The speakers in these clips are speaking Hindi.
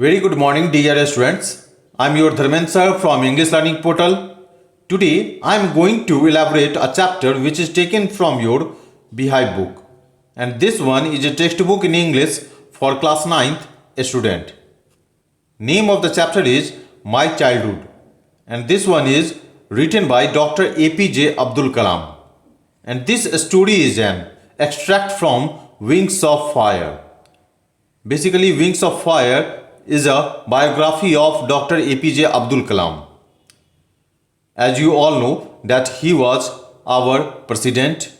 Very good morning, dear students. I am your Dharmendra sir from English Learning Portal. Today, I am going to elaborate a chapter which is taken from your Beehive book. And this one is a textbook in English for class 9th student. Name of the chapter is My Childhood. And this one is written by Dr. APJ Abdul Kalam. And this story is an extract from Wings of Fire. Basically, Wings of Fire is a biography of Dr. APJ Abdul Kalam. As you all know that he was our president,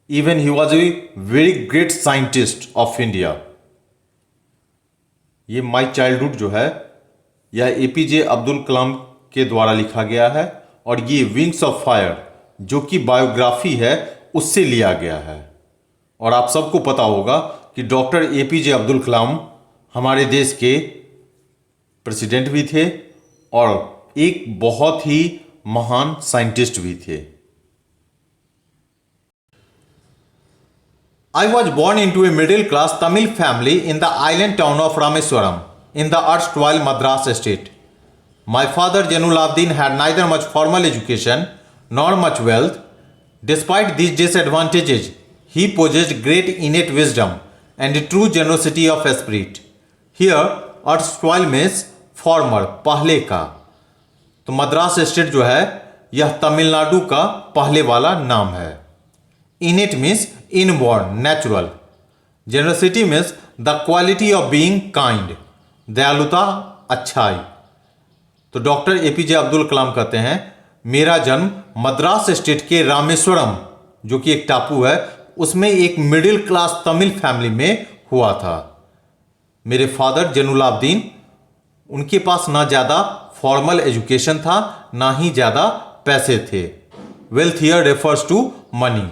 even he was a very great scientist of India. ये माई चाइल्डहुड जो है यह एपीजे अब्दुल कलाम के द्वारा लिखा गया है और ये विंग्स ऑफ फायर जो कि बायोग्राफी है उससे लिया गया है। और आप सबको पता होगा कि डॉक्टर एपीजे अब्दुल कलाम हमारे देश के प्रेसिडेंट भी थे और एक बहुत ही महान साइंटिस्ट भी थे। I was born into a middle class Tamil family in the island town of Rameswaram in the erstwhile Madras state. My father Janulabdin had neither much formal education nor much wealth. Despite these disadvantages, he possessed great innate wisdom and a true generosity of spirit. Here, erstwhile means former, पहले का। तो मद्रास स्टेट जो है यह तमिलनाडु का पहले वाला नाम है। Innate means inborn, natural. Generosity means the quality of being kind. दयालुता, अच्छाई। तो डॉक्टर एपीजे अब्दुल कलाम कहते हैं मेरा जन्म मद्रास स्टेट के रामेश्वरम जो कि एक टापू है उसमें एक मिडिल क्लास तमिल फैमिली में हुआ था। मेरे फादर जैनुलाब्दीन उनके पास ना ज़्यादा फॉर्मल एजुकेशन था ना ही ज़्यादा पैसे थे। Wealth here refers to money.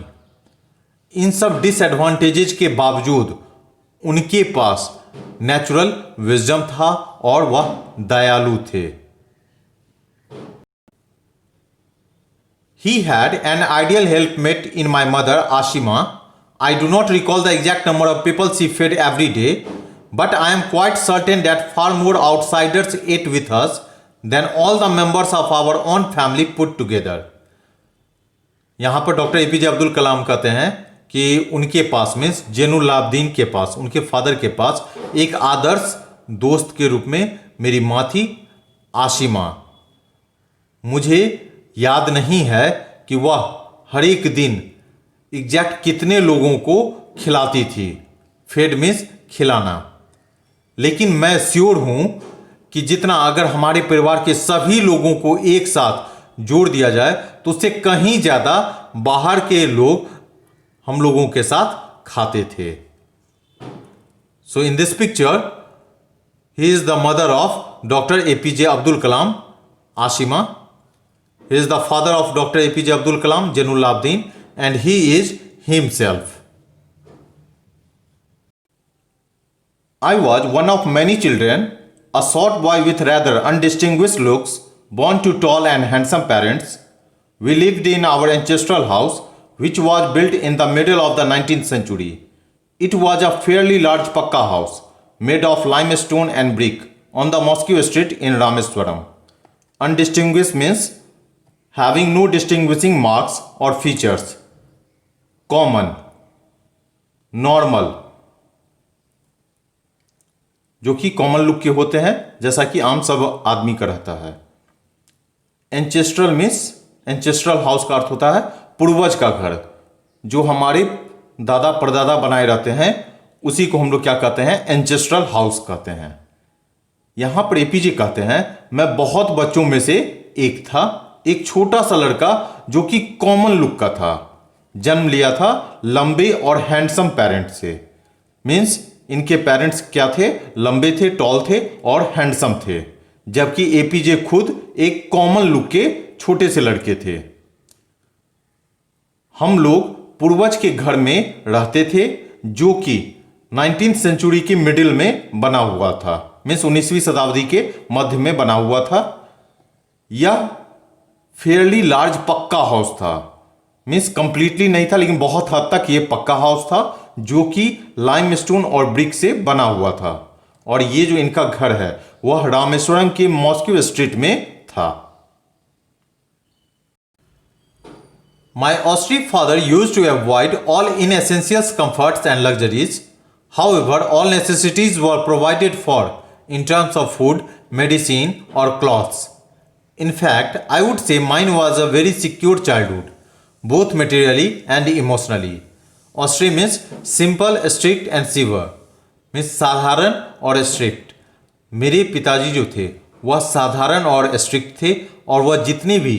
इन सब डिसएडवांटेजेस के बावजूद उनके पास नेचुरल विजडम था और वह दयालु थे। He had an ideal helpmate in my mother Ashima. I do not recall the exact number of people she fed every day, but I am quite certain that far more outsiders ate with us than all the members of our own family put together. यहाँ पर डॉक्टर एपीजे अब्दुल कलाम कहते हैं कि उनके पास मीन्स जैनुलाब्दीन के पास उनके फादर के पास एक आदर्श दोस्त के रूप में मेरी माँ थी आशिमा। मुझे याद नहीं है कि वह हर एक दिन एग्जैक्ट कितने लोगों को खिलाती थी। फेड मीन्स खिलाना। लेकिन मैं श्योर हूं कि जितना अगर हमारे परिवार के सभी लोगों को एक साथ जोड़ दिया जाए तो उससे कहीं ज़्यादा बाहर के लोग हम लोगों के साथ खाते थे। So in this picture he is the mother of doctor APJ Abdul Kalam, Ashiamma. He is the father of Dr. APJ Abdul Kalam, Jainullaabdeen, and he is himself. I was one of many children, a short boy with rather undistinguished looks, born to tall and handsome parents. We lived in our ancestral house, which was built in the middle of the 19th century. It was a fairly large pakka house, made of limestone and brick, on the Mosque Street in Rameswaram. Undistinguished means having no distinguishing marks or features. Common, normal, जो कि कॉमन लुक के होते हैं जैसा कि आम सब आदमी का रहता है। एंचेस्ट्रल मीन्स एंचेस्ट्रल हाउस का अर्थ होता है पूर्वज का घर, जो हमारे दादा परदादा बनाए रहते हैं उसी को हम लोग क्या कहते हैं, एंचेस्ट्रल हाउस कहते हैं। यहां पर एपीजे कहते हैं मैं बहुत बच्चों में से एक था, एक छोटा सा लड़का जो कि कॉमन लुक का था। जन्म लिया था लंबे और हैंडसम पेरेंट्स से। मीन्स इनके पेरेंट्स क्या थे, लंबे थे, टॉल थे और हैंडसम थे, जबकि एपीजे खुद एक कॉमन लुक के छोटे से लड़के थे। हम लोग पूर्वज के घर में रहते थे जो कि 19th सेंचुरी के मिडिल में बना हुआ था। मीन्स 19वीं शताब्दी के मध्य में बना हुआ था। यह फेयरली लार्ज पक्का हाउस था। मीन्स कंप्लीटली नहीं था लेकिन बहुत हद तक ये पक्का हाउस था जो कि लाइमस्टोन और ब्रिक से बना हुआ था और ये जो इनका घर है वह रामेश्वरम के मॉस्को स्ट्रीट में था। My Austrian father used to avoid all inessential comforts and luxuries. However, all necessities were provided for in terms of food, medicine, or clothes. In fact, I would say mine was a very secure childhood, both materially and emotionally. Austria means simple, strict, and severe. Means साधारण और strict. मेरे पिताजी जो थे वह साधारण और स्ट्रिक्ट थे और वह जितने भी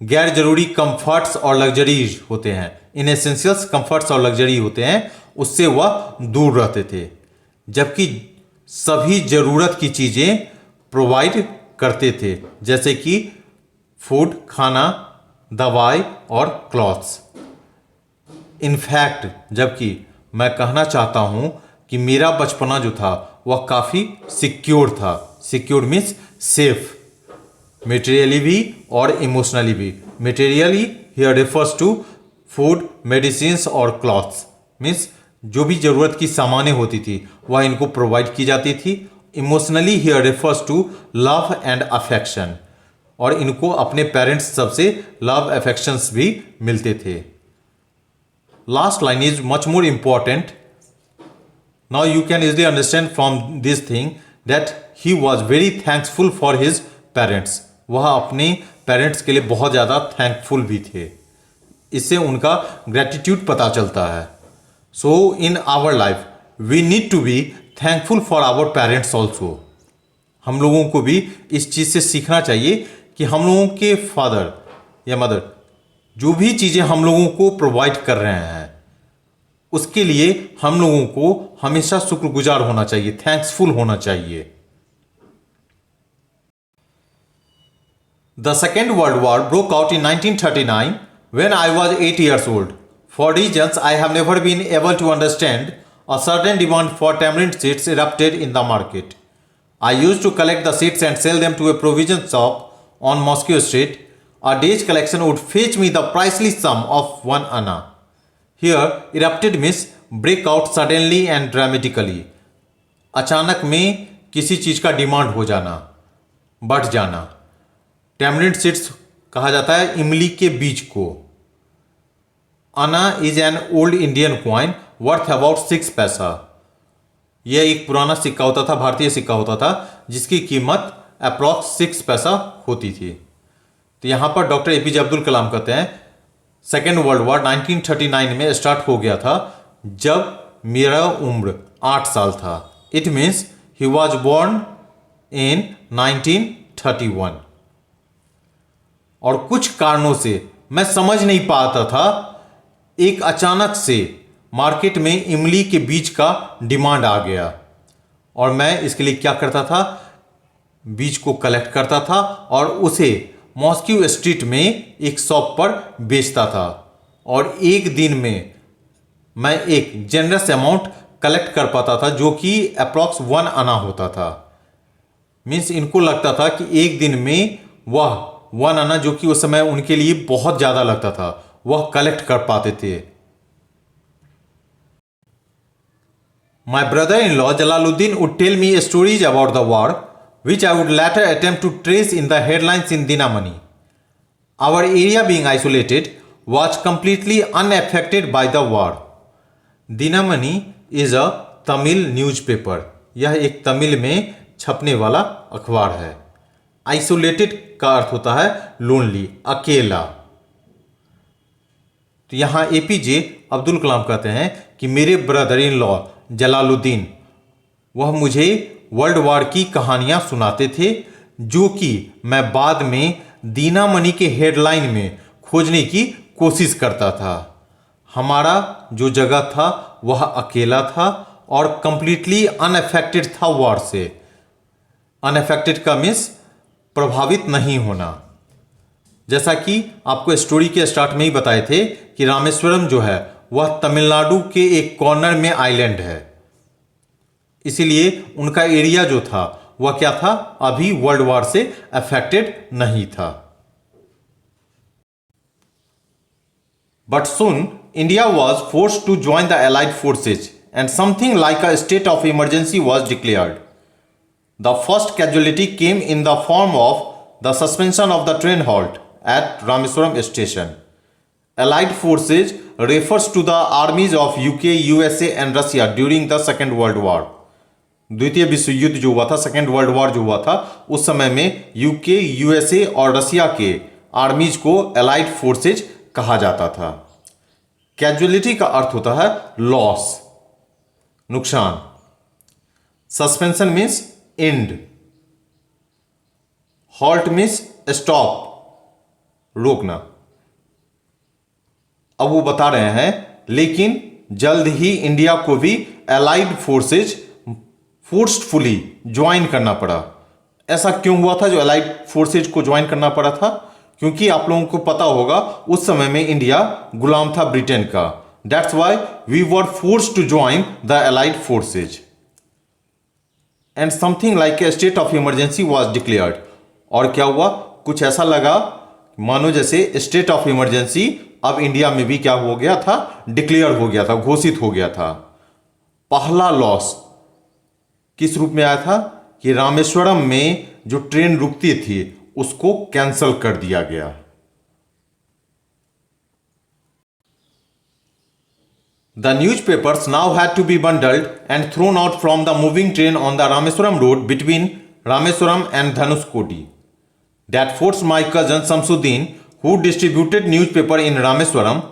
गैर जरूरी कंफर्ट्स और लग्जरीज होते हैं, इनएसेंशियल्स कंफर्ट्स और लग्जरी होते हैं, उससे वह दूर रहते थे, जबकि सभी ज़रूरत की चीज़ें प्रोवाइड करते थे, जैसे कि फूड, खाना, दवाई और क्लॉथ्स। इनफैक्ट जबकि मैं कहना चाहता हूँ कि मेरा बचपना जो था वह काफ़ी सिक्योर था। सिक्योर मीन्स सेफ, मेटेरियली भी और इमोशनली भी। Materially here refers to food, medicines और क्लॉथ्स, मीन्स जो भी ज़रूरत की सामानें होती थी वह इनको प्रोवाइड की जाती थी। Emotionally here refers to love and affection, और इनको अपने पेरेंट्स सबसे लव अफेक्शंस भी मिलते थे। Last line is much more important. Now you can easily understand from this thing that he was very thankful for his parents. वह अपने पेरेंट्स के लिए बहुत ज़्यादा थैंकफुल भी थे। इससे उनका ग्रेटिट्यूड पता चलता है। So in our life we need to be thankful for our parents also. हम लोगों को भी इस चीज़ से सीखना चाहिए कि हम लोगों के फादर या मदर जो भी चीज़ें हम लोगों को प्रोवाइड कर रहे हैं उसके लिए हम लोगों को हमेशा शुक्रगुजार होना चाहिए, थैंक्सफुल होना चाहिए। The Second World War broke out in 1939 when I was 8 years old. For reasons I have never been able to understand, a sudden demand for tamarind seeds erupted in the market. I used to collect the seeds and sell them to a provision shop on Moscow Street. A day's collection would fetch me the princely sum of 1 anna. Here, erupted means break out suddenly and dramatically. अचानक में किसी चीज़ का डिमांड हो जाना, बढ़ जाना। टैमरिंड सीड्स कहा जाता है इमली के बीज को। आना is an old Indian coin worth about 6 पैसा। यह एक पुराना सिक्का होता था, भारतीय सिक्का होता था, जिसकी कीमत अप्रॉक्स 6 पैसा होती थी। तो यहाँ पर डॉक्टर एपीजे अब्दुल कलाम कहते हैं सेकेंड वर्ल्ड वॉर 1939 में स्टार्ट हो गया था जब मेरा उम्र 8 साल था। It means he was born in 1931। और कुछ कारणों से मैं समझ नहीं पाता था, एक अचानक से मार्केट में इमली के बीज का डिमांड आ गया और मैं इसके लिए क्या करता था, बीज को कलेक्ट करता था और उसे मॉस्को स्ट्रीट में एक शॉप पर बेचता था। और एक दिन में मैं एक जेनरस अमाउंट कलेक्ट कर पाता था जो कि अप्रॉक्स 1 आना होता था। मीन्स इनको लगता था कि एक दिन में वह 1 आना, जो कि उस समय उनके लिए बहुत ज़्यादा लगता था, वह कलेक्ट कर पाते थे। My brother-in-law Jalaluddin would tell me stories about the war, which I would later attempt to trace in the headlines in Dinamani. Our area being isolated was completely unaffected by the war. Dinamani is a Tamil newspaper. यह एक तमिल में छपने वाला अखबार है। आइसोलेटेड का अर्थ होता है लोनली, अकेला। तो यहाँ एपीजे अब्दुल कलाम कहते हैं कि मेरे ब्रदर इन लॉ जलालुद्दीन वह मुझे वर्ल्ड वॉर की कहानियाँ सुनाते थे, जो कि मैं बाद में दीनामणि के हेडलाइन में खोजने की कोशिश करता था। हमारा जो जगह था वह अकेला था और कंप्लीटली अनअफेक्टेड था वॉर से। अनअफेक्टेड का मीन्स प्रभावित नहीं होना। जैसा कि आपको स्टोरी के स्टार्ट में ही बताए थे कि रामेश्वरम जो है वह तमिलनाडु के एक कॉर्नर में आइलैंड है, इसीलिए उनका एरिया जो था वह क्या था, अभी वर्ल्ड वॉर से अफेक्टेड नहीं था। But soon India was forced to join the allied forces and something like a state of emergency was declared. The first casualty came in the form of the suspension of the train halt at Rameswaram station. Allied forces refers to the armies of UK, USA and Russia during the Second World War. द्वितीय विश्व युद्ध जो हुआ था, सेकेंड वर्ल्ड वॉर जो हुआ था, उस समय में यूके, यूएसए और रसिया के आर्मीज को एलाइड फोर्सेज कहा जाता था. कैजुअलिटी का अर्थ होता है लॉस, नुकसान. Suspension means and. Halt means stop, रोकना. अब वो बता रहे हैं लेकिन जल्द ही इंडिया को भी एलाइड फोर्सेज फोर्सफुली ज्वाइन करना पड़ा. ऐसा क्यों हुआ था जो एलाइड फोर्सेज को ज्वाइन करना पड़ा था? क्योंकि आप लोगों को पता होगा उस समय में इंडिया गुलाम था ब्रिटेन का. That's why we were forced to join the allied forces and something like a state of emergency was declared. और क्या हुआ? कुछ ऐसा लगा मानो जैसे स्टेट ऑफ इमरजेंसी अब इंडिया में भी क्या हो गया था? डिक्लेयर हो गया था, घोषित हो गया था. पहला लॉस किस रूप में आया था कि रामेश्वरम में जो ट्रेन रुकती थी उसको कैंसल कर दिया गया. The newspapers now had to be bundled and thrown out from the moving train on the Rameswaram road between Rameswaram and Dhanuskodi. That forced my cousin Samsuddin, who distributed newspaper in Rameswaram,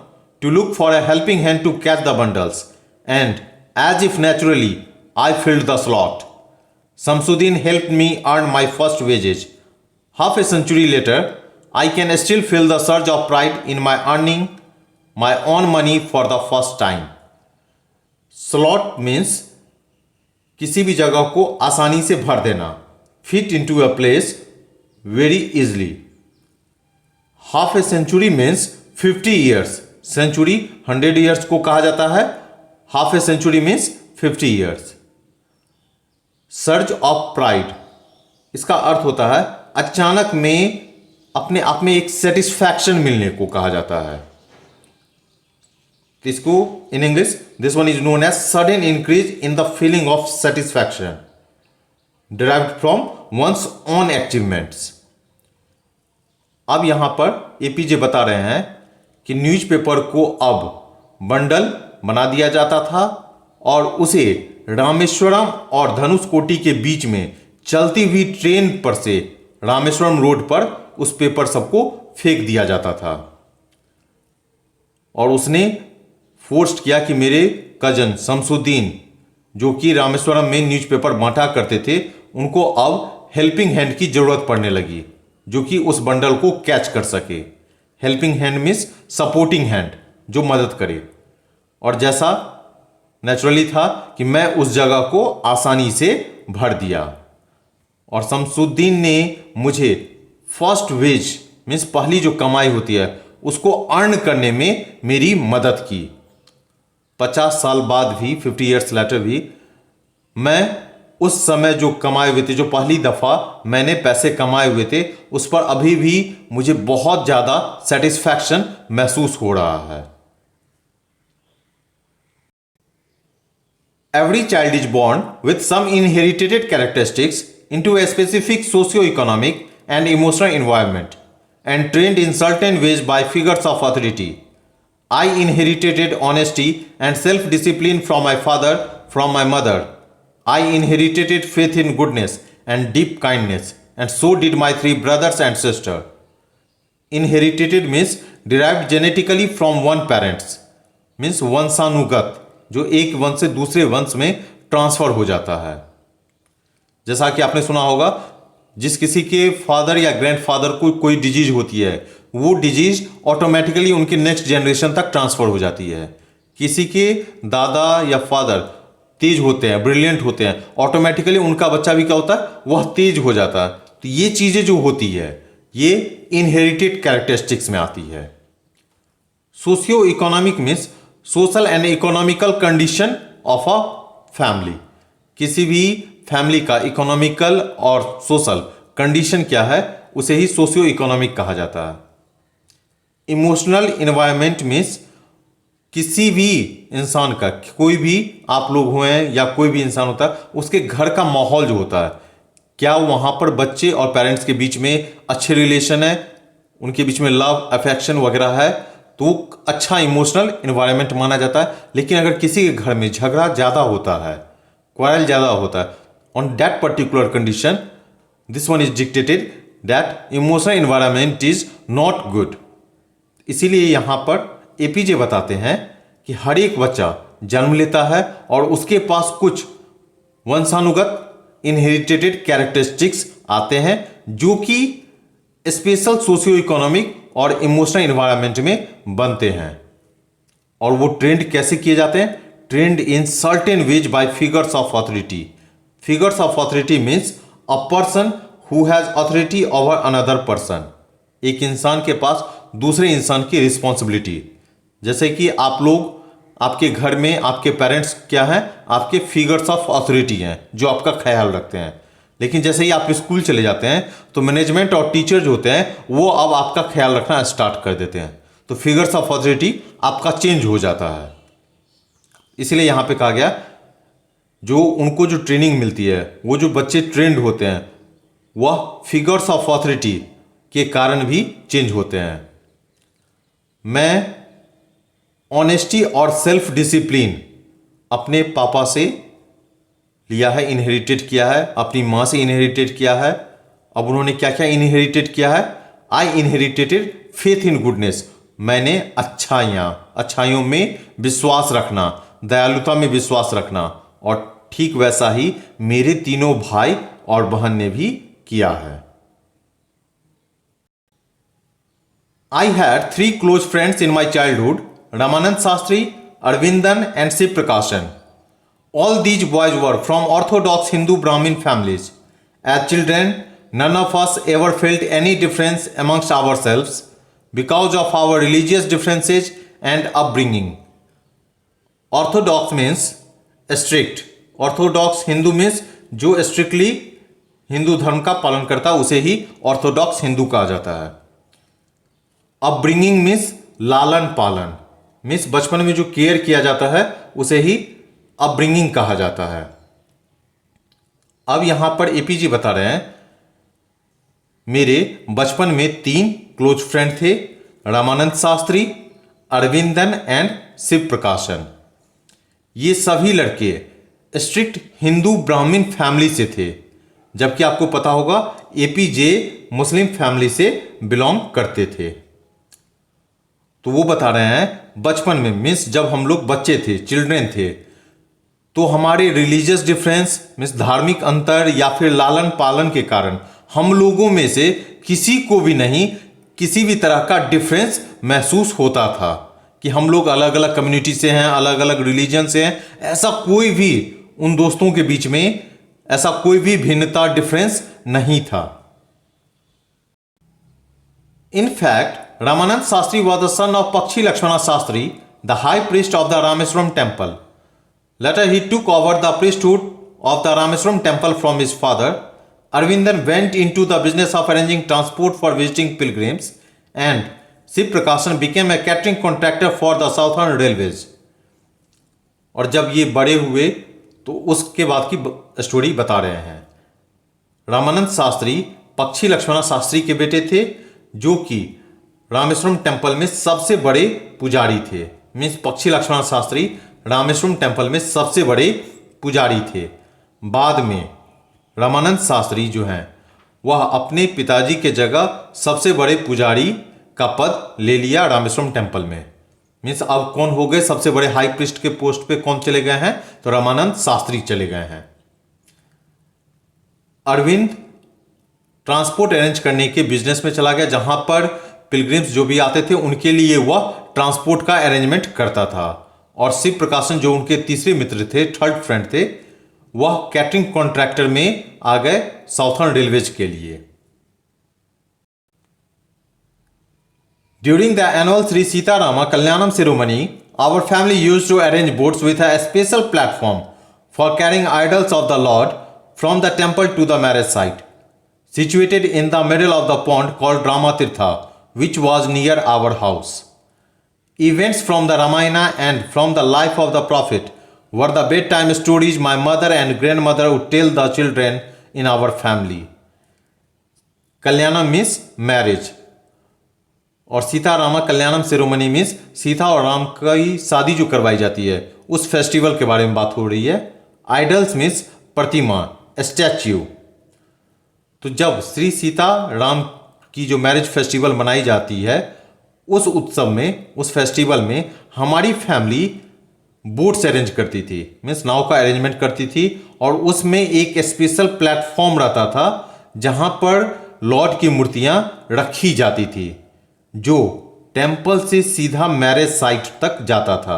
to look for a helping hand to catch the bundles. And, as if naturally, I filled the slot. Samsuddin helped me earn my first wages. Half a century later, I can still feel the surge of pride in my earning my own money for the first time. Slot means किसी भी जगह को आसानी से भर देना. Fit into a place very easily. Half a century means 50 years. Century 100 years को कहा जाता है. Half a century means 50 years. Surge of pride, इसका अर्थ होता है अचानक में अपने आप में एक सेटिस्फैक्शन मिलने को कहा जाता है. इसको in English this one is known as sudden increase in the feeling of satisfaction derived from one's own achievements. अब यहां पर एपीजे बता रहे हैं कि न्यूज़पेपर को अब बंडल बना दिया जाता था और उसे रामेश्वरम और धनुषकोटी के बीच में चलती हुई ट्रेन पर से रामेश्वरम रोड पर उस पेपर सबको फेंक दिया जाता था. और उसने फोर्स्ड किया कि मेरे कजन शमसुद्दीन जो कि रामेश्वरम में न्यूज़पेपर बांटा करते थे उनको अब हेल्पिंग हैंड की जरूरत पड़ने लगी जो कि उस बंडल को कैच कर सके. Helping hand means supporting hand, जो मदद करे. और जैसा नेचुरली था कि मैं उस जगह को आसानी से भर दिया और शमसुद्दीन ने मुझे फर्स्ट वेज मीन्स पहली जो कमाई होती है उसको अर्न करने में मेरी मदद की. 50 साल बाद भी 50 ईयर्स लेटर भी मैं उस समय जो कमाए हुए थे, जो पहली दफ़ा मैंने पैसे कमाए हुए थे, उस पर अभी भी मुझे बहुत ज़्यादा सेटिस्फैक्शन महसूस हो रहा है. Every child is born with some inherited characteristics into a specific socio-economic and emotional environment and trained in certain ways by figures of authority. I inherited honesty and self-discipline from my father, from my mother. I inherited faith in goodness and deep kindness, and so did my 3 brothers and sister. Inherited means derived genetically from one parents, means वंशानुगत, जो एक वंश से दूसरे वंश में ट्रांसफर हो जाता है. जैसा कि आपने सुना होगा जिस किसी के फादर या ग्रैंडफादर को कोई डिजीज होती है वो डिजीज ऑटोमेटिकली उनके नेक्स्ट जनरेशन तक ट्रांसफर हो जाती है. किसी के दादा या फादर तेज होते हैं, ब्रिलियंट होते हैं, ऑटोमेटिकली उनका बच्चा भी क्या होता है, वह तेज हो जाता है. तो ये चीज़ें जो होती है ये इनहेरिटेड कैरेक्टरिस्टिक्स में आती है. Socio economic means social and economical condition of a family. किसी भी फैमिली का इकोनॉमिकल और सोशल कंडीशन क्या है उसे ही सोशियो इकोनॉमिक कहा जाता है. इमोशनल इन्वायरमेंट मीन्स किसी भी इंसान का, कोई भी आप लोग हुए हैं या कोई भी इंसान होता है, उसके घर का माहौल जो होता है, क्या वहाँ पर बच्चे और पेरेंट्स के बीच में अच्छे रिलेशन है, उनके बीच में लव अफेक्शन वगैरह है, तो अच्छा इमोशनल इन्वायरमेंट माना जाता है। लेकिन अगर किसी के घर में झगड़ा ज़्यादा होता है, क्वारल ज़्यादा होता है, on that particular condition this one is dictated that emotional environment is not good. इसीलिए यहाँ पर एपीजे बताते हैं कि हर एक बच्चा जन्म लेता है और उसके पास कुछ वंशानुगत इनहेरिटेड कैरेक्टरिस्टिक्स आते हैं जो कि स्पेशल सोशियो इकोनॉमिक और इमोशनल इन्वायरमेंट में बनते हैं। और वो ट्रेंड कैसे किए जाते हैं? Trend in certain veg bye figures of authority. Figures of authority means a person who has authority over another person. एक इंसान के पास दूसरे इंसान की रिस्पॉन्सिबिलिटी। जैसे कि आप लोग, आपके घर में आपके पेरेंट्स क्या हैं? आपके फिगर्स ऑफ अथॉरिटी हैं जो आपका ख्याल रखते हैं। लेकिन जैसे ही आप स्कूल चले जाते हैं तो मैनेजमेंट और टीचर जो होते हैं वो अब आपका ख्याल रखना स्टार्ट कर देते हैं, तो फिगर्स ऑफ अथॉरिटी आपका चेंज हो जाता है। इसलिए यहाँ पे कहा गया जो उनको जो ट्रेनिंग मिलती है, वो जो बच्चे ट्रेंड होते हैं वह फिगर्स ऑफ अथॉरिटी के कारण भी चेंज होते हैं। मैं ऑनेस्टी और सेल्फ डिसिप्लिन अपने पापा से लिया है, इनहेरिटेड किया है, अपनी माँ से इनहेरिटेड किया है। अब उन्होंने क्या क्या इनहेरिटेड किया है? आई इनहेरिटेटेड फेथ इन गुडनेस। मैंने अच्छाइयों में विश्वास रखना, दयालुता में विश्वास रखना, और ठीक वैसा ही मेरे तीनों भाई और बहन ने भी किया है। I had 3 close friends in my childhood, Ramanand Sastry, Arvindan and Shiv Prakashan. All these boys were from orthodox Hindu Brahmin families. As children, none of us ever felt any difference amongst ourselves because of our religious differences and upbringing. Orthodox means strict. Orthodox Hindu means जो strictly हिंदू धर्म का पालन करता है उसे ही ऑर्थोडॉक्स हिंदू कहा जाता है। अपब्रिंगिंग मीन्स लालन पालन, मीन्स बचपन में जो केयर किया जाता है उसे ही अपब्रिंगिंग कहा जाता है। अब यहां पर एपीजी बता रहे हैं मेरे बचपन में 3 क्लोज फ्रेंड थे, रामानंद शास्त्री, अरविंदन एंड शिव प्रकाशन। ये सभी लड़के स्ट्रिक्ट हिंदू ब्राह्मण फैमिली से थे, जबकि आपको पता होगा एपीजे मुस्लिम फैमिली से बिलोंग करते थे। तो वो बता रहे हैं बचपन में मीन्स जब हम लोग बच्चे थे, चिल्ड्रेन थे, तो हमारे रिलीजियस डिफरेंस मीन्स धार्मिक अंतर या फिर लालन पालन के कारण हम लोगों में से किसी को भी नहीं किसी भी तरह का डिफरेंस महसूस होता था कि हम लोग अलग अलग कम्युनिटी से हैं, अलग अलग रिलीजन से हैं। ऐसा कोई भी उन दोस्तों के बीच में ऐसा कोई भी भिन्नता डिफरेंस नहीं था। In fact, Ramanand Shastri was the son of Pakshi Lakshmana Shastri, the high priest of the Rameswaram temple. Later, he took over the priesthood of the Rameswaram temple from his father. Arvindan went into the business of arranging transport for visiting pilgrims, and Shiv Prakashan became a catering contractor for the Southern Railways. और जब ये बड़े हुए तो उसके बाद की स्टोरी बता रहे हैं। रामानंद शास्त्री पक्षी लक्ष्मण शास्त्री के बेटे थे, जो कि रामेश्वरम टेम्पल में सबसे बड़े पुजारी थे। मीन्स पक्षी लक्ष्मण शास्त्री रामेश्वरम टेम्पल में सबसे बड़े पुजारी थे। बाद में रामानंद शास्त्री जो हैं वह अपने पिताजी के जगह सबसे बड़े पुजारी का पद ले लिया रामेश्वरम टेम्पल में। मीन्स अब कौन हो गए सबसे बड़े हाई प्रीस्ट के पोस्ट पे? कौन चले गए हैं? तो रामानंद शास्त्री चले गए हैं। अरविंद ट्रांसपोर्ट अरेंज करने के बिजनेस में चला गया, जहां पर पिलग्रिम्स जो भी आते थे उनके लिए वह ट्रांसपोर्ट का अरेंजमेंट करता था। और शिव प्रकाशन जो उनके तीसरे मित्र थे, थर्ड फ्रेंड थे, वह कैटरिंग कॉन्ट्रैक्टर में आ गए साउथर्न रेलवेज के लिए। During the annual Shri Sitarama Kalyanam ceremony, our family used to arrange boats with a special platform for carrying idols of the lord from the temple to the marriage site, situated in the middle of the pond called Ramatirtha, which was near our house. Events from the Ramayana and from the life of the Prophet were the bedtime stories my mother and grandmother would tell the children in our family. Kalyanam means marriage. और सीता रामा कल्याणम सेरेमनी मीन्स सीता और राम की शादी जो करवाई जाती है उस फेस्टिवल के बारे में बात हो रही है. आइडल्स मीन्स प्रतिमा, स्टैच्यू. तो जब श्री सीता राम की जो मैरिज फेस्टिवल मनाई जाती है उस उत्सव में, उस फेस्टिवल में हमारी फैमिली बोट्स अरेंज करती थी, मीन्स नाव का अरेंजमेंट करती थी. और उसमें एक स्पेशल प्लेटफॉर्म रहता था जहां पर लॉर्ड की मूर्तियां रखी जाती थी जो टेम्पल से सीधा मैरिज साइट तक जाता था.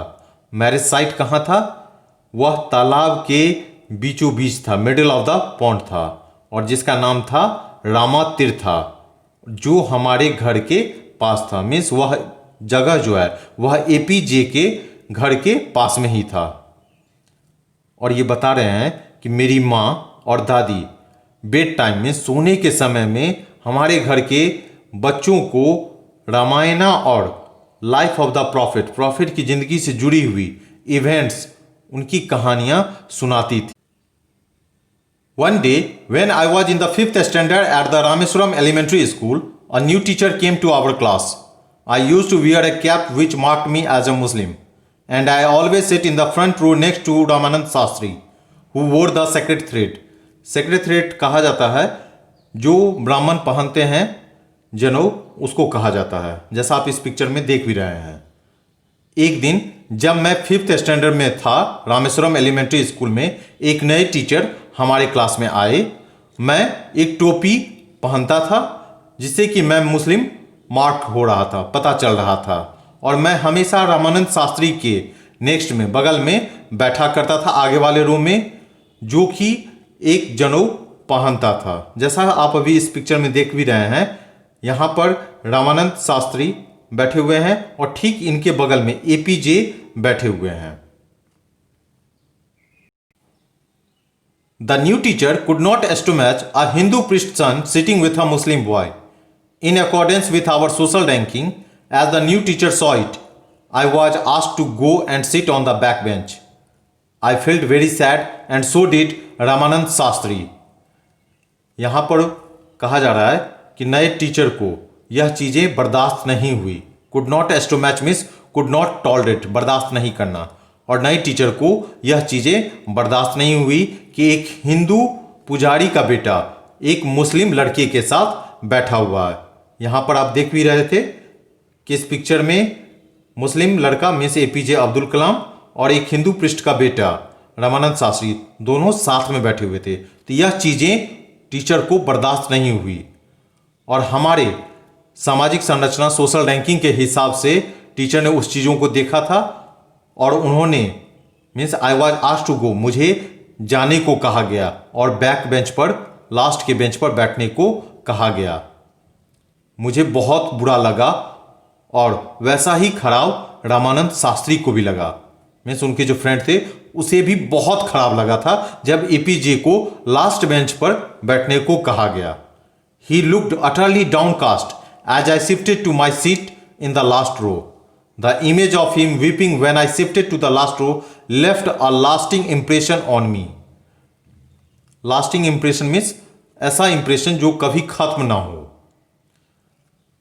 मैरिज साइट कहाँ था? वह तालाब के बीचों बीच था, मिडिल ऑफ द पॉन्ड था, और जिसका नाम था रामा तीर्था, जो हमारे घर के पास था. मीन्स वह जगह जो है वह एपीजे के घर के पास में ही था. और ये बता रहे हैं कि मेरी माँ और दादी बेड टाइम में, सोने के समय में, हमारे घर के बच्चों को रामायणा और life of the profit, profit की जिंदगी से जुड़ी हुई इवेंट्स, उनकी कहानियां सुनाती थी. One day when I was in the 5th standard at the Rameswaram Elementary School, a new teacher came to our class. I used to wear a cap which marked me as a Muslim, and I always sit in the front row next to Ramanand Sastri, who wore the sacred thread. Sacred thread कहा जाता है जो ब्राह्मण पहनते हैं जनेऊ, उसको कहा जाता है, जैसा आप इस पिक्चर में देख भी रहे हैं. एक दिन जब मैं 5th स्टैंडर्ड में था, रामेश्वरम एलिमेंट्री स्कूल में एक नए टीचर हमारे क्लास में आए. मैं एक टोपी पहनता था जिससे कि मैं मुस्लिम मार्क हो रहा था, पता चल रहा था. और मैं हमेशा रामानंद शास्त्री के नेक्स्ट में, बगल में बैठा करता था, आगे वाले रो में, जो कि एक जनेऊ पहनता था. जैसा आप अभी इस पिक्चर में देख भी रहे हैं, यहाँ पर रामानंद शास्त्री बैठे हुए हैं और ठीक इनके बगल में एपीजे बैठे हुए हैं. The new teacher could not stomach a Hindu priest son sitting with a Muslim boy. In accordance with our social ranking, as the new teacher saw it, I was asked to go and sit on the back bench. I felt very sad and so did Ramanand Shastri. यहाँ पर कहा जा रहा है कि नए टीचर को यह चीज़ें बर्दाश्त नहीं हुई. Could not stomach means could not tolerate, बर्दाश्त नहीं करना. और नए टीचर को यह चीज़ें बर्दाश्त नहीं हुई कि एक हिंदू पुजारी का बेटा एक मुस्लिम लड़के के साथ बैठा हुआ है. यहाँ पर आप देख भी रहे थे कि इस पिक्चर में मुस्लिम लड़का मीन्स एपीजे अब्दुल कलाम और एक हिंदू पृष्ठ का बेटा रामानंद शास्त्री दोनों साथ में बैठे हुए थे. तो यह चीज़ें टीचर को बर्दाश्त नहीं हुई. और हमारे सामाजिक संरचना, सोशल रैंकिंग के हिसाब से टीचर ने उस चीज़ों को देखा था और उन्होंने means I was asked to go, मुझे जाने को कहा गया और बैक बेंच पर, लास्ट के बेंच पर बैठने को कहा गया. मुझे बहुत बुरा लगा और वैसा ही खराब रामानंद शास्त्री को भी लगा. मीन्स उनके जो फ्रेंड थे उसे भी बहुत खराब लगा था जब एपीजे को लास्ट बेंच पर बैठने को कहा गया. He looked utterly downcast as I shifted to my seat in the last row. The image of him weeping when I shifted to the last row left a lasting impression on me. Lasting impression means ऐसा impression जो कभी खत्म ना हो.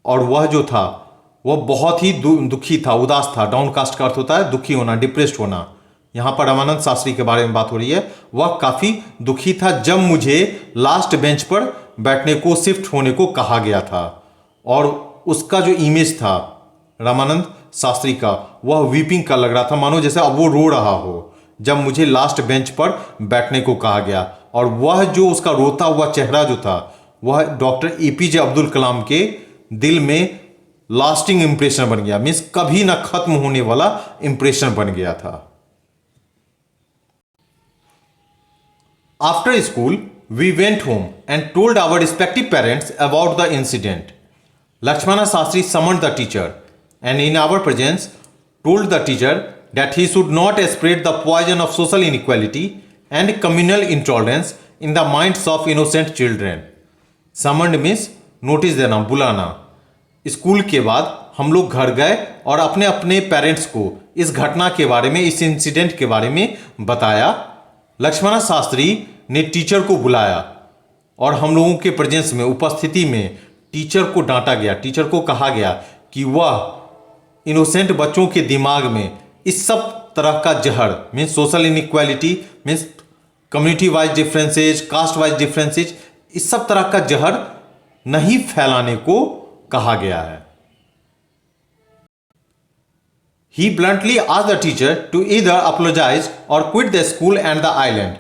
और वह जो था वह बहुत ही दुखी था, उदास था. डाउनकास्ट का अर्थ होता है दुखी होना, डिप्रेस्ड होना. यहाँ पर रामानंद शास्त्री के बारे में बात हो रही है. वह काफ़ी दुखी था जब मुझे लास्ट बेंच पर बैठने को, शिफ्ट होने को कहा गया था. और उसका जो इमेज था रामानंद शास्त्री का, वह वीपिंग का लग रहा था, मानो जैसे अब वो रो रहा हो जब मुझे लास्ट बेंच पर बैठने को कहा गया. और वह जो उसका रोता हुआ चेहरा जो था वह डॉक्टर एपीजे अब्दुल कलाम के दिल में लास्टिंग इंप्रेशन बन गया. मीन्स कभी ना खत्म होने वाला इंप्रेशन बन गया था. After school, we went home and told our respective parents about the incident. Lakshmana Shastri summoned the teacher and in our presence told the teacher that he should not spread the poison of social inequality and communal intolerance in the minds of innocent children. Summoned means notice देना, बुलाना. स्कूल के बाद हम लोग घर गए और अपने अपने पेरेंट्स को इस घटना के बारे में, इस इंसिडेंट के बारे में बताया। लक्ष्मण शास्त्री ने टीचर को बुलाया और हम लोगों के प्रेजेंस में, उपस्थिति में टीचर को डांटा गया। टीचर को कहा गया कि वह इनोसेंट बच्चों के दिमाग में इस सब तरह का जहर, means social inequality, means community wise differences, caste wise differences, इस सब तरह का जहर नहीं फैलाने को कहा गया है। He bluntly asked the teacher to either apologize or quit the school and the island.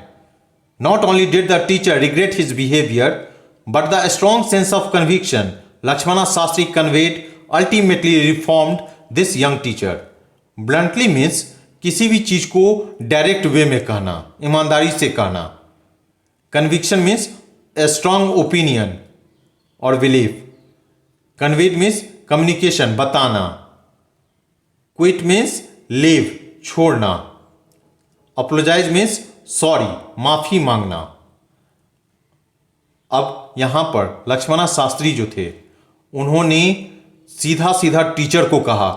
Not only did the teacher regret his behavior, but the strong sense of conviction Lakshmana Shastri conveyed ultimately reformed this young teacher. Bluntly means किसी भी चीज को डायरेक्ट वे में कहना, ईमानदारी से कहना। Conviction means a strong opinion और बिलीफ। कन्वेड मीन्स कम्युनिकेशन, बताना। क्विट मीन्स लीव, छोड़ना। अपोलोजाइज मीन्स सॉरी, माफी मांगना। अब यहां पर लक्ष्मणा शास्त्री जो थे, उन्होंने सीधा सीधा टीचर को कहा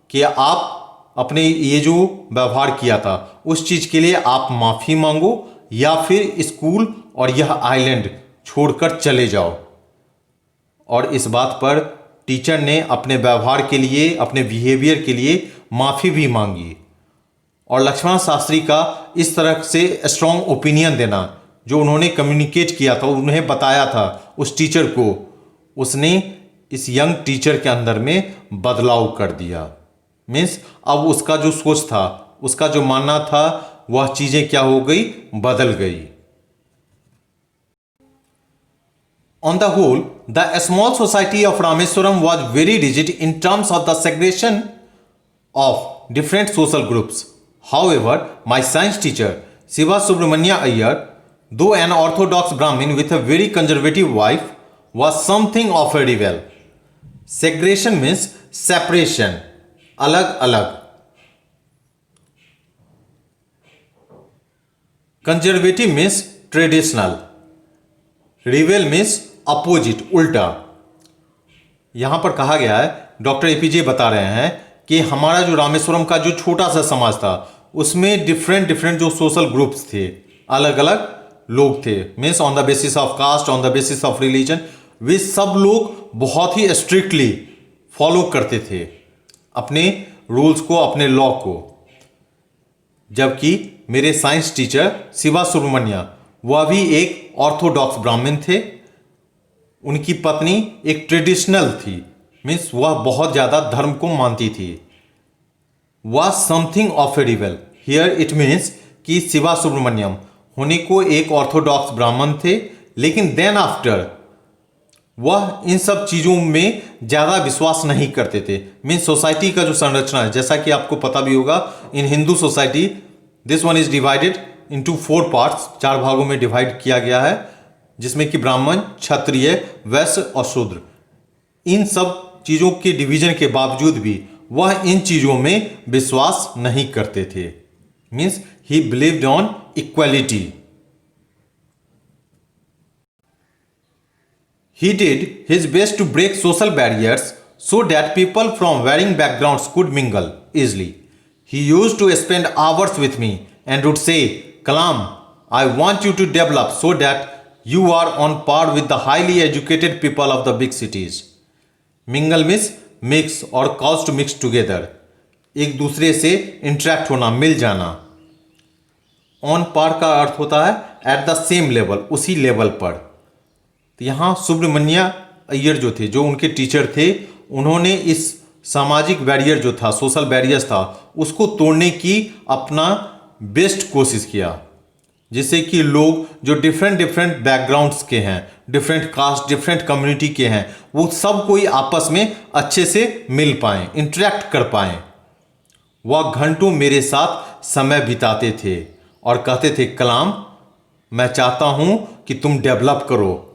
कि आप अपने ये जो व्यवहार किया था उस चीज के लिए आप माफी मांगो या फिर स्कूल और यह आइलैंड छोड़कर चले जाओ। और इस बात पर टीचर ने अपने व्यवहार के लिए, अपने बिहेवियर के लिए माफी भी मांगी। और लक्ष्मण शास्त्री का इस तरह से स्ट्रांग ओपिनियन देना, जो उन्होंने कम्युनिकेट किया था, उन्हें बताया था उस टीचर को, उसने इस यंग टीचर के अंदर में बदलाव कर दिया। मीन्स अब उसका जो सोच था, उसका जो मानना था, वह चीजें क्या हो गई, बदल गई। On the whole, the small society of Rameswaram was very rigid in terms of the segregation of different social groups. However, my science teacher, Siva Subramania Iyer, though an orthodox Brahmin with a very conservative wife, was something of a rebel. Segregation means separation, अलग अलग। Conservative means traditional, रिवेल means opposite, उल्टा। यहां पर कहा गया है, डॉक्टर एपीजे बता रहे हैं कि हमारा जो रामेश्वरम का जो छोटा सा समाज था, उसमें डिफरेंट डिफरेंट जो सोशल ग्रुप्स थे, अलग अलग लोग थे। Means on the basis of caste, on the basis of religion, वे सब लोग बहुत ही स्ट्रिक्टली फॉलो करते थे अपने रूल्स को, अपने लॉ को। जबकि मेरे साइंस टीचर शिवा सुब्रमण्या, वह भी एक ऑर्थोडॉक्स ब्राह्मण थे। उनकी पत्नी एक ट्रेडिशनल थी, मीन्स वह बहुत ज़्यादा धर्म को मानती थी। वह something of A rebel, here it means कि शिवा सुब्रमण्यम होने को एक ऑर्थोडॉक्स ब्राह्मण थे, लेकिन देन आफ्टर वह इन सब चीज़ों में ज़्यादा विश्वास नहीं करते थे। मीन्स सोसाइटी का जो संरचना है, जैसा कि आपको पता भी होगा, in Hindu society this one is divided into 4 parts, 4 भागों में डिवाइड किया गया है, जिसमें कि ब्राह्मण, क्षत्रिय, वैश्य और शूद्र। इन सब चीज़ों के डिवीजन के बावजूद भी वह इन चीज़ों में विश्वास नहीं करते थे। Means he believed on equality. He did his best to break social barriers so that people from varying backgrounds could mingle easily. He used to spend hours with me and would say, Kalam, I want you to develop so that you are on par with the highly educated people of the big cities. Mingle means mix और cause to mix together. एक दूसरे से इंटरेक्ट होना, मिल जाना। ऑन पार का अर्थ होता है एट द सेम लेवल, उसी लेवल पर। तो यहाँ सुब्रमण्या अय्यर जो थे, जो उनके टीचर थे, उन्होंने इस सामाजिक बैरियर जो था, सोशल बैरियर्स था, उसको तोड़ने की अपना बेस्ट कोशिश किया, जिससे कि लोग जो डिफरेंट डिफरेंट बैकग्राउंड्स के हैं, डिफरेंट कास्ट, डिफरेंट कम्युनिटी के हैं, वो सब कोई आपस में अच्छे से मिल पाएँ, इंटरेक्ट कर पाएँ। वह घंटों मेरे साथ समय बिताते थे और कहते थे, कलाम, मैं चाहता हूँ कि तुम डेवलप करो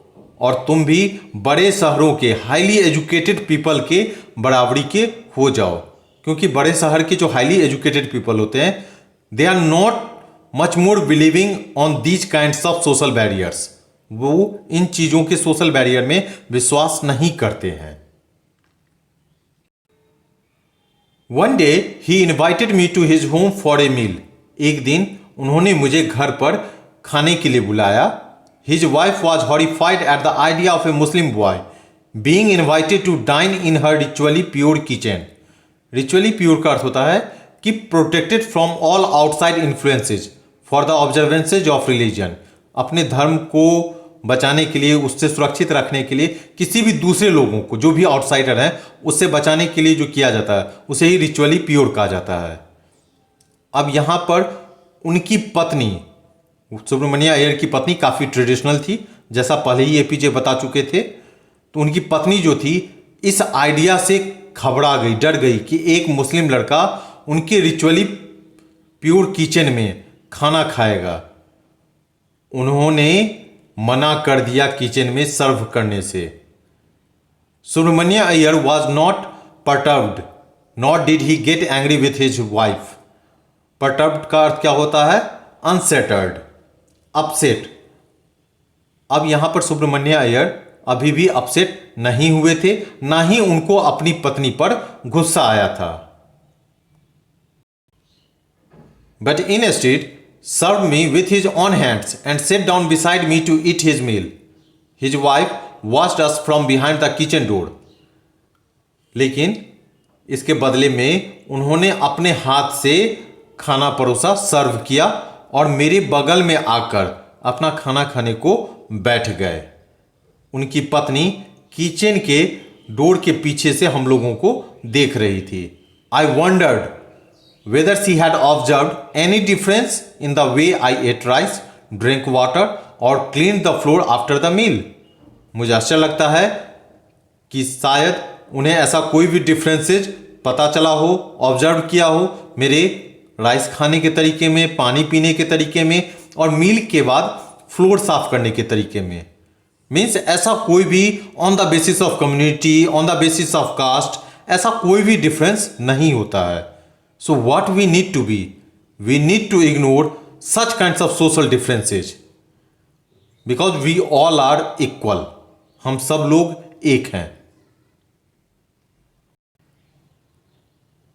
और तुम भी बड़े शहरों के हाईली एजुकेटेड पीपल के बराबरी के हो जाओ। क्योंकि बड़े शहर के जो हाईली एजुकेटेड पीपल होते हैं, they are not much more believing on these kinds of social barriers. वो इन चीज़ों के सोशल बैरियर में विश्वास नहीं करते हैं। One day he invited me to his home for a meal. एक दिन उन्होंने मुझे घर पर खाने के लिए बुलाया। His wife was horrified at the idea of a Muslim boy being invited to dine in her ritually pure kitchen. Ritually pure का अर्थ होता है कि protected from all outside influences for the observances of religion. अपने धर्म को बचाने के लिए, उससे सुरक्षित रखने के लिए, किसी भी दूसरे लोगों को जो भी आउटसाइडर हैं उससे बचाने के लिए जो किया जाता है उसे ही रिचुअली प्योर कहा जाता है। अब यहाँ पर उनकी पत्नी, सुब्रमण्या अय्यर की पत्नी काफ़ी ट्रेडिशनल थी, जैसा पहले ही एपीजे बता चुके थे। तो उनकी पत्नी जो थी इस आइडिया से घबरा गई, डर गई कि एक मुस्लिम लड़का उनके रिचुअली प्योर किचन में खाना खाएगा। उन्होंने मना कर दिया किचन में सर्व करने से। Subramanya Iyer was not perturbed not did he get angry with his wife. Perturbed का अर्थ क्या होता है? Unsettled, upset. अब यहां पर सुब्रमण्या अय्यर अभी भी अपसेट नहीं हुए थे, ना ही उनको अपनी पत्नी पर गुस्सा आया था। But instead served me with his own hands and sat down beside me to eat his meal. His wife watched us from behind the kitchen door. लेकिन इसके बदले में उन्होंने अपने हाथ से खाना परोसा, सर्व किया और मेरे बगल में आकर अपना खाना खाने को बैठ गए। उनकी पत्नी किचन के डोर के पीछे से हम लोगों को देख रही थी। I wondered whether she had observed any difference in the way I ate rice, drank water or cleaned the floor after the meal. मुझे आश्चर्य लगता है कि शायद उन्हें ऐसा कोई भी डिफरेंसेज पता चला हो, ऑब्जर्व किया हो मेरे राइस खाने के तरीके में, पानी पीने के तरीके में और मील के बाद फ्लोर साफ करने के तरीके में। मीन्स ऐसा कोई भी on the basis of community, on the basis of caste, ऐसा कोई भी डिफरेंस नहीं होता है। So what we need to be? We need to ignore such kinds of social differences because we all are equal. हम सब लोग एक हैं।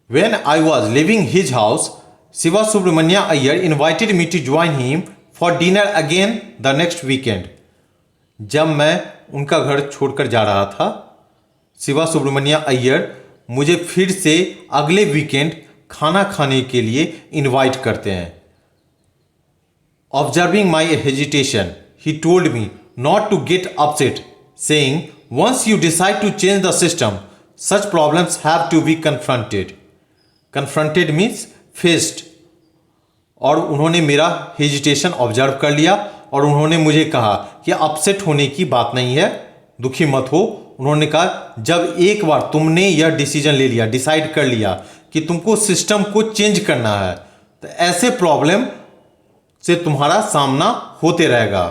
When I was leaving his house, Shiva Subramanya Iyer invited me to join him for dinner again the next weekend. जब मैं उनका घर छोड़कर जा रहा था, शिवा सुब्रमण्या अय्यर मुझे फिर से अगले वीकेंड खाना खाने के लिए इनवाइट करते हैं। Observing my hesitation he told me not to get upset, saying once you decide to change the system such problems have to be confronted. Confronted means faced. और उन्होंने मेरा हेजिटेशन ऑब्जर्व कर लिया और उन्होंने मुझे कहा कि अपसेट होने की बात नहीं है, दुखी मत हो। उन्होंने कहा जब एक बार तुमने यह डिसीजन ले लिया, डिसाइड कर लिया कि तुमको सिस्टम को चेंज करना है, तो ऐसे प्रॉब्लम से तुम्हारा सामना होते रहेगा।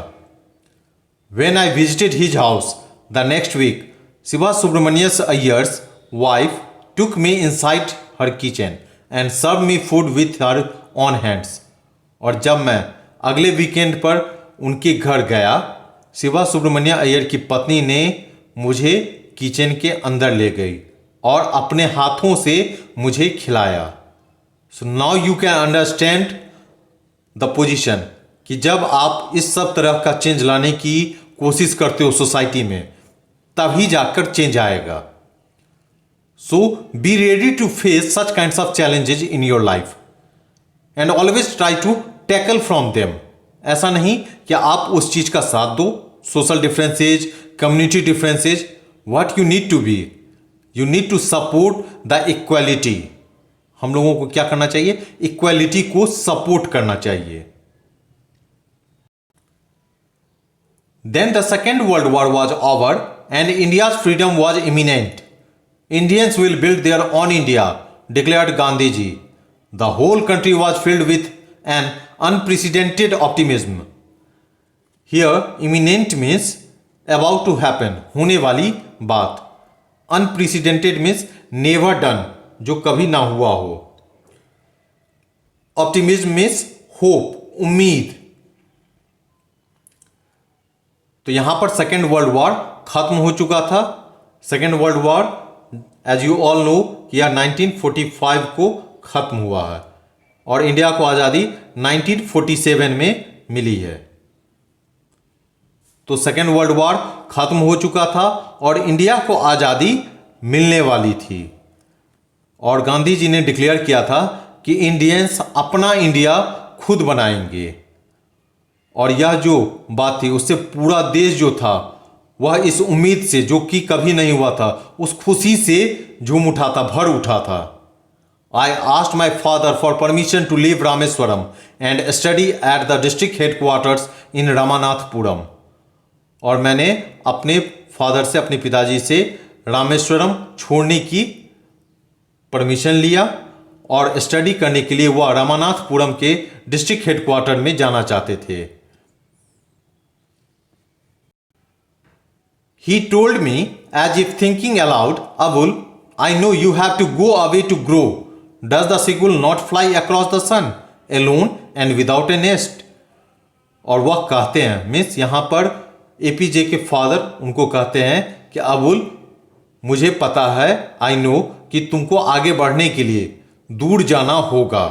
When I visited his house the next week, Shiva Subramanian Iyer's wife took me inside her kitchen and served me food with her own hands. और जब मैं अगले वीकेंड पर उनके घर गया, शिवा सुब्रमण्या अय्यर की पत्नी ने मुझे किचन के अंदर ले गई और अपने हाथों से मुझे खिलाया। So now you can understand the position कि जब आप इस सब तरह का चेंज लाने की कोशिश करते हो सोसाइटी में, तभी जाकर चेंज आएगा। So be ready to face such kinds of challenges in your life and always try to tackle from them. ऐसा नहीं कि आप उस चीज का साथ दो, social differences, community differences. What you need to be, you need to support the equality. हम लोगों को क्या करना चाहिए? इक्वालिटी को सपोर्ट करना चाहिए। Then the Second World War was over and India's freedom was imminent. Indians will build their own India, declared Gandhiji. The whole country was filled with an unprecedented optimism. Here, imminent means about to happen, होने वाली बात। Unprecedented means never done, जो कभी ना हुआ हो। Optimism means hope, उम्मीद। तो यहां पर सेकेंड वर्ल्ड वॉर खत्म हो चुका था। Second world war as you all know किया 1945 को ख़त्म हुआ है और इंडिया को आज़ादी 1947 में मिली है। तो सेकेंड वर्ल्ड वॉर ख़त्म हो चुका था और इंडिया को आज़ादी मिलने वाली थी और गांधी जी ने डिक्लेयर किया था कि इंडियंस अपना इंडिया खुद बनाएंगे। और यह जो बात थी उससे पूरा देश जो था वह इस उम्मीद से, जो कि कभी नहीं हुआ था, उस खुशी से झूम उठा था, भर उठा था। I asked my father for permission to leave Rameswaram and study at the district headquarters in Ramanathapuram. और मैंने अपने फादर से, अपने पिताजी से रामेश्वरम छोड़ने की परमिशन लिया और स्टडी करने के लिए वह रामानाथपुरम के डिस्ट्रिक्ट हेडक्वार्टर में जाना चाहते थे। He told me as if thinking aloud, Abul, I know you have to go away to grow. Does the seagull not fly across the sun alone and without a nest? और वह कहते हैं, मीन्स यहाँ पर एपीजे के फादर उनको कहते हैं कि अबुल, मुझे पता है, आई नो, कि तुमको आगे बढ़ने के लिए दूर जाना होगा।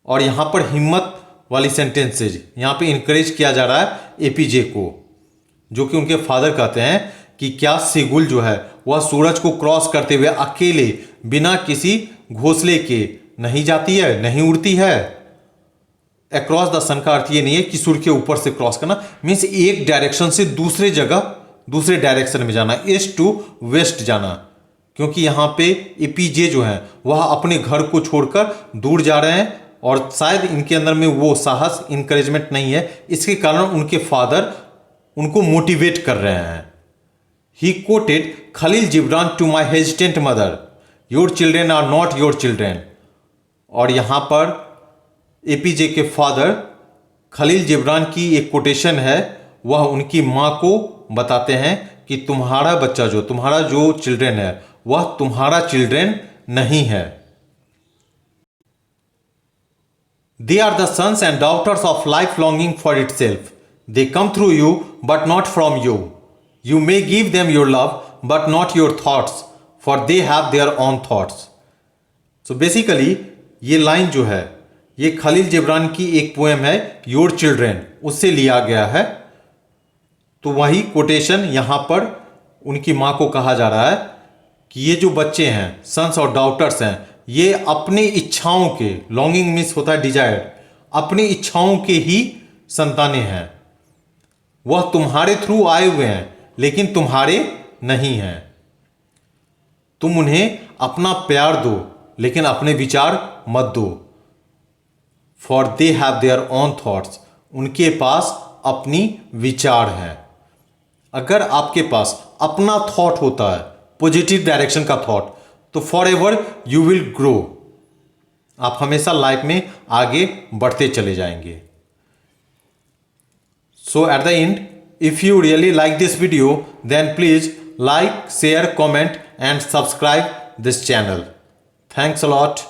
और यहाँ पर हिम्मत वाली सेंटेंसेज यहाँ पे इनकरेज किया जा रहा है एपीजे को, जो कि उनके फादर कहते हैं कि क्या सेगुल जो है वह सूरज को क्रॉस करते हुए अकेले बिना किसी घोंसले के नहीं जाती है, नहीं उड़ती है। अक्रॉस द सन का अर्थ ये नहीं है कि सूर्य के ऊपर से क्रॉस करना, मीन्स एक डायरेक्शन से दूसरे जगह, दूसरे डायरेक्शन में जाना, ईस्ट टू वेस्ट जाना। क्योंकि यहाँ पे एपीजे जो है वह अपने घर को छोड़कर दूर जा रहे हैं और शायद इनके अंदर में वो साहस, इंकरेजमेंट नहीं है, इसके कारण उनके फादर उनको मोटिवेट कर रहे हैं। He quoted Khalil Gibran to my hesitant mother, your children are not your children. और यहाँ पर एपीजे के फादर खलील जिब्रान की एक कोटेशन है, वह उनकी माँ को बताते हैं कि तुम्हारा बच्चा जो, तुम्हारा जो चिल्ड्रेन है वह तुम्हारा चिल्ड्रेन नहीं है। They are the sons and daughters of life longing for itself. They come through you, but not from you. You may give them your love, but not your thoughts, for they have their own thoughts. So basically, ये लाइन जो है ये खलील जिब्रान की एक पोएम है, योर चिल्ड्रेन, उससे लिया गया है। तो वही कोटेशन यहाँ पर उनकी माँ को कहा जा रहा है कि ये जो बच्चे हैं, सन्स और डॉटर्स हैं, ये अपनी इच्छाओं के, लॉन्गिंग मीन्स होता है डिजायर, अपनी इच्छाओं के ही संतानें हैं। वह तुम्हारे थ्रू आए हुए हैं लेकिन तुम्हारे नहीं हैं। तुम उन्हें अपना प्यार दो लेकिन अपने विचार मत दो। For they have their own thoughts, उनके पास अपनी विचार हैं। अगर आपके पास अपना थॉट होता है, पॉजिटिव डायरेक्शन का थॉट, तो for ever you will grow. आप हमेशा लाइफ में आगे बढ़ते चले जाएंगे। So at the end, if you really like this video, then please like, share, comment and subscribe this channel. Thanks a lot.